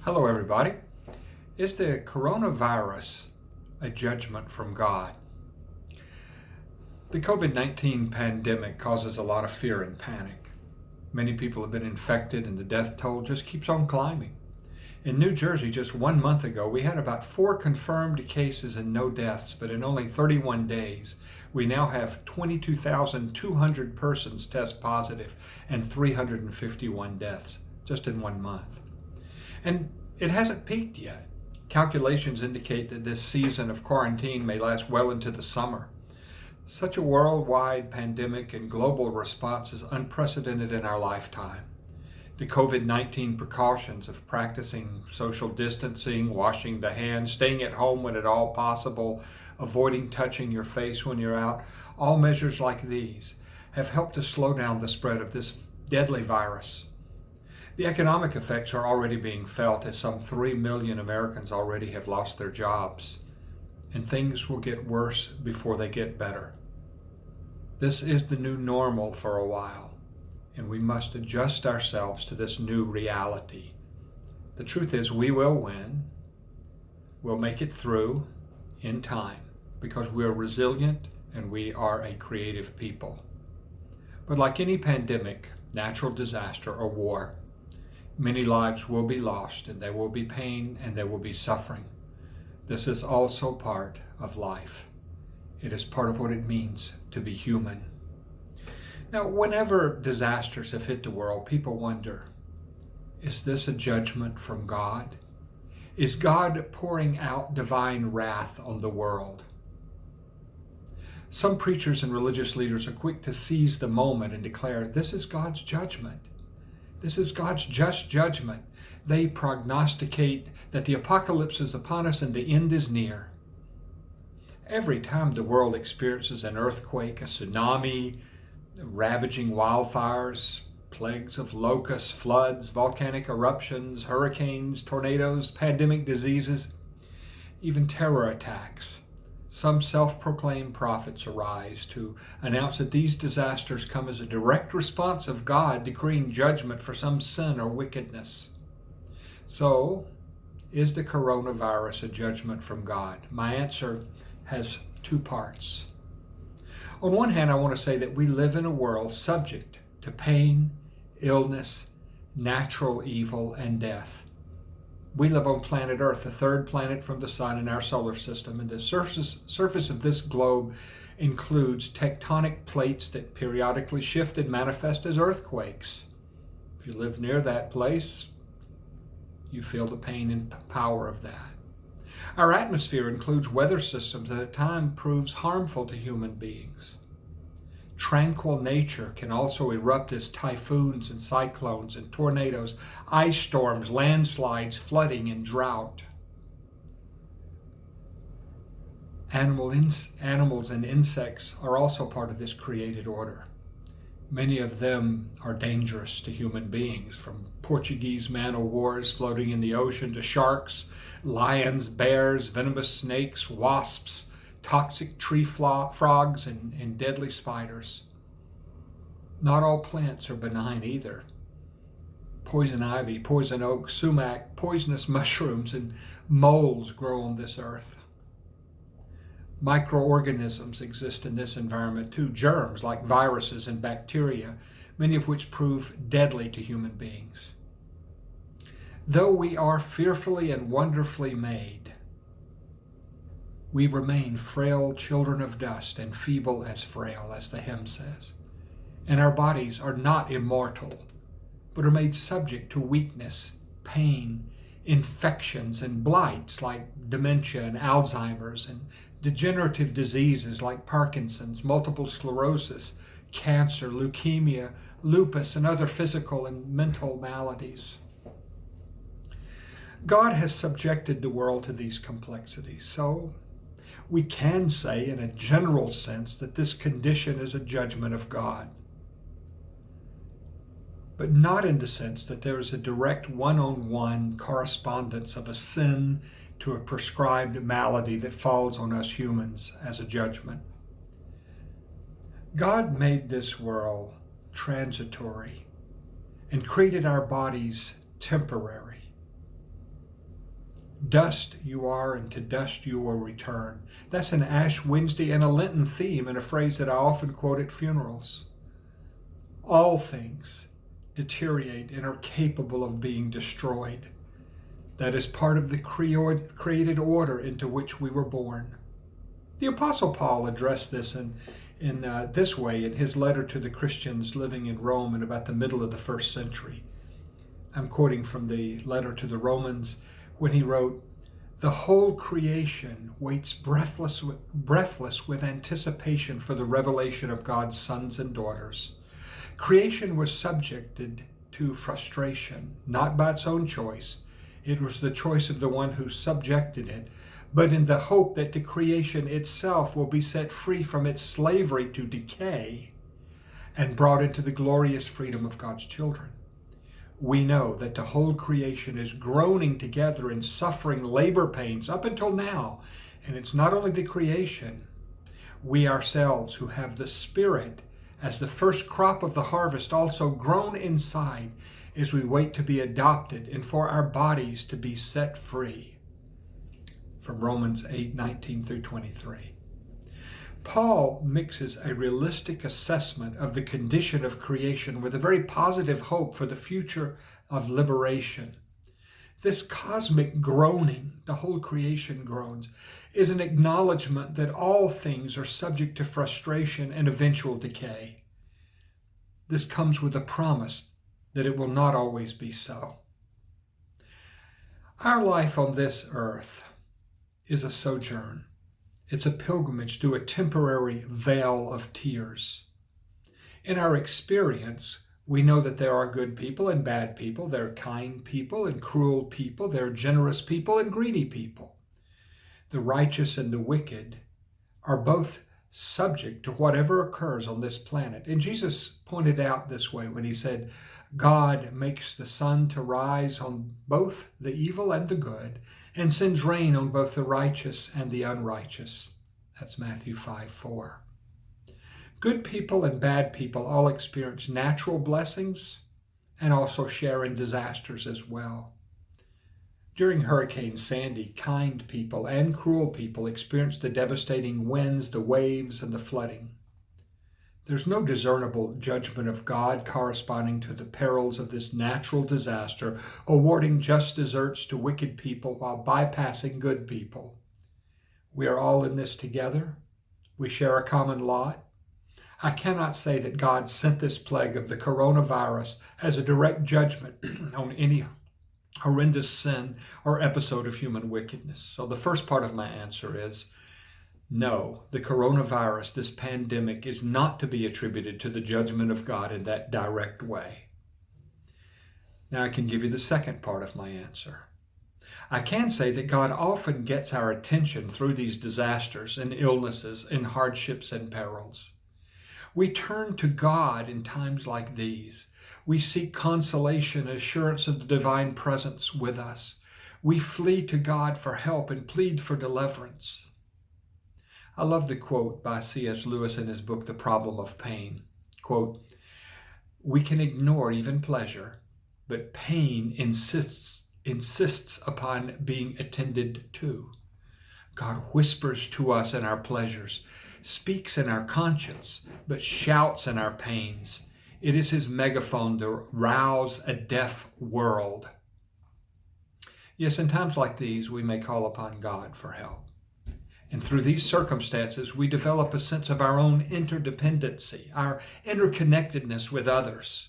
Hello, everybody. Is the coronavirus a judgment from God? The COVID-19 pandemic causes a lot of fear and panic. Many people have been infected and the death toll just keeps on climbing. In New Jersey, just 1 month ago, we had about 4 confirmed cases and no deaths, but in only 31 days, we now have 22,200 persons test positive and 351 deaths just in 1 month. And it hasn't peaked yet. Calculations indicate that this season of quarantine may last well into the summer. Such a worldwide pandemic and global response is unprecedented in our lifetime. The COVID-19 precautions of practicing social distancing, washing the hands, staying at home when at all possible, avoiding touching your face when you're out, all measures like these have helped to slow down the spread of this deadly virus. The economic effects are already being felt as some 3 million Americans already have lost their jobs, and things will get worse before they get better. This is the new normal for a while, and we must adjust ourselves to this new reality. The truth is, we will win. We'll make it through in time because we're resilient and we are a creative people. But like any pandemic, natural disaster, or war, many lives will be lost, and there will be pain, and there will be suffering. This is also part of life. It is part of what it means to be human. Now, whenever disasters have hit the world, people wonder, is this a judgment from God? Is God pouring out divine wrath on the world? Some preachers and religious leaders are quick to seize the moment and declare, this is God's judgment. This is God's just judgment. They prognosticate that the apocalypse is upon us and the end is near. Every time the world experiences an earthquake, a tsunami, ravaging wildfires, plagues of locusts, floods, volcanic eruptions, hurricanes, tornadoes, pandemic diseases, even terror attacks, some self-proclaimed prophets arise to announce that these disasters come as a direct response of God decreeing judgment for some sin or wickedness. So, is the coronavirus a judgment from God? My answer has 2 parts. On one hand, I want to say that we live in a world subject to pain, illness, natural evil, and death. We live on planet Earth, the 3rd planet from the sun in our solar system, and the surface of this globe includes tectonic plates that periodically shift and manifest as earthquakes. If you live near that place, you feel the pain and power of that. Our atmosphere includes weather systems that at times proves harmful to human beings. Tranquil nature can also erupt as typhoons and cyclones and tornadoes, ice storms, landslides, flooding, and drought. Animals and insects are also part of this created order. Many of them are dangerous to human beings, from Portuguese man-o'-wars floating in the ocean to sharks, lions, bears, venomous snakes, wasps, toxic tree frogs, and deadly spiders. Not all plants are benign either. Poison ivy, poison oak, sumac, poisonous mushrooms, and moles grow on this earth. Microorganisms exist in this environment too, germs like viruses and bacteria, many of which prove deadly to human beings. Though we are fearfully and wonderfully made, we remain frail children of dust and feeble as frail, as the hymn says. And our bodies are not immortal, but are made subject to weakness, pain, infections, and blights like dementia and Alzheimer's, and degenerative diseases like Parkinson's, multiple sclerosis, cancer, leukemia, lupus, and other physical and mental maladies. God has subjected the world to these complexities, so we can say in a general sense that this condition is a judgment of God, but not in the sense that there is a direct one-on-one correspondence of a sin to a prescribed malady that falls on us humans as a judgment. God made this world transitory and created our bodies temporary. Dust you are, and to dust you will return. That's an Ash Wednesday and a Lenten theme, and a phrase that I often quote at funerals. All things deteriorate and are capable of being destroyed. That is part of the created order into which we were born. The Apostle Paul addressed this in this way in his letter to the Christians living in Rome in about the middle of the first century. I'm quoting from the letter to the Romans when he wrote, "The whole creation waits breathless with anticipation for the revelation of God's sons and daughters. Creation was subjected to frustration, not by its own choice. It was the choice of the one who subjected it, but in the hope that the creation itself will be set free from its slavery to decay and brought into the glorious freedom of God's children. We know that the whole creation is groaning together and suffering labor pains up until now. And it's not only the creation, we ourselves who have the Spirit as the first crop of the harvest also groan inside as we wait to be adopted and for our bodies to be set free." From Romans 8:19 through 23. Paul mixes a realistic assessment of the condition of creation with a very positive hope for the future of liberation. This cosmic groaning, the whole creation groans, is an acknowledgement that all things are subject to frustration and eventual decay. This comes with a promise that it will not always be so. Our life on this earth is a sojourn. It's a pilgrimage through a temporary vale of tears. In our experience, we know that there are good people and bad people. There are kind people and cruel people. There are generous people and greedy people. The righteous and the wicked are both subject to whatever occurs on this planet. And Jesus pointed out this way when he said, "God makes the sun to rise on both the evil and the good, and sends rain on both the righteous and the unrighteous." That's Matthew 5:4. Good people and bad people all experience natural blessings and also share in disasters as well. During Hurricane Sandy, kind people and cruel people experienced the devastating winds, the waves, and the flooding. There's no discernible judgment of God corresponding to the perils of this natural disaster, awarding just deserts to wicked people while bypassing good people. We are all in this together. We share a common lot. I cannot say that God sent this plague of the coronavirus as a direct judgment on any horrendous sin or episode of human wickedness. So the first part of my answer is no, the coronavirus, this pandemic, is not to be attributed to the judgment of God in that direct way. Now I can give you the second part of my answer. I can say that God often gets our attention through these disasters and illnesses and hardships and perils. We turn to God in times like these. We seek consolation and assurance of the divine presence with us. We flee to God for help and plead for deliverance. I love the quote by C.S. Lewis in his book, The Problem of Pain. Quote, "We can ignore even pleasure, but pain insists upon being attended to. God whispers to us in our pleasures, speaks in our conscience, but shouts in our pains. It is his megaphone to rouse a deaf world." Yes, in times like these, we may call upon God for help. And through these circumstances, we develop a sense of our own interdependency, our interconnectedness with others.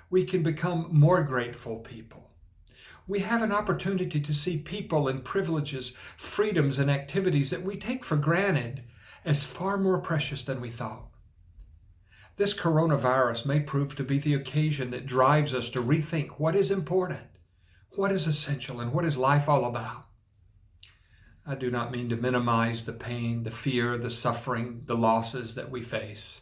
We can become more grateful people. We have an opportunity to see people and privileges, freedoms and activities that we take for granted as far more precious than we thought. This coronavirus may prove to be the occasion that drives us to rethink what is important, what is essential, and what is life all about. I do not mean to minimize the pain, the fear, the suffering, the losses that we face.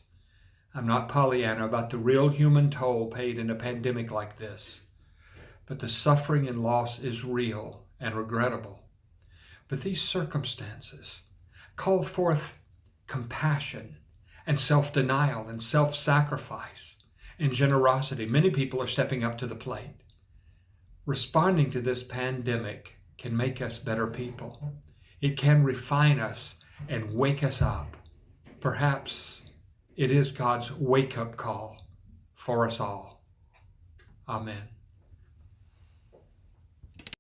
I'm not Pollyanna about the real human toll paid in a pandemic like this. But the suffering and loss is real and regrettable. But these circumstances call forth compassion and self-denial and self-sacrifice and generosity. Many people are stepping up to the plate. Responding to this pandemic can make us better people. It can refine us and wake us up. Perhaps it is God's wake-up call for us all. Amen.